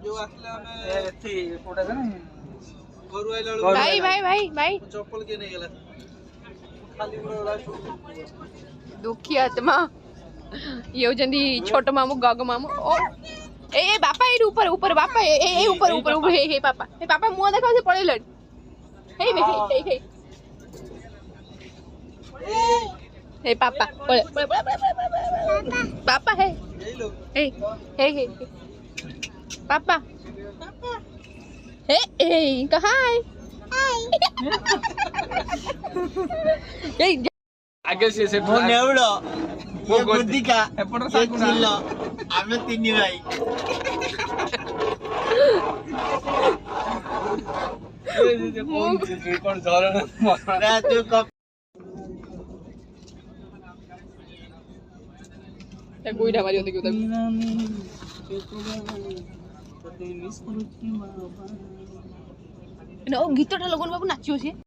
जो आसला में एथि कोटा छै ने घरु आइला भाई भाई भाई भाई चप्पल के नहीं गेला खाली बड़ा दुखी आत्मा ये होजंदी छोट मामू गग मामू ओ ए बापा ए ऊपर ऊपर बापा ए ऊपर ऊपर ऊपर हे पापा मुंह देखा से पड़े लड़ हे हे पापा पड़े पापा है हे पापा हे कहाँ है आगे से वो नेवड़ो वो ये बुद्धि का एपटर ये चिल्लो हमें तीन भाई कौन झरण रे तू कब त्या गोईडा मारी होती की नो गीतटा लगन बाबू नाचियो छे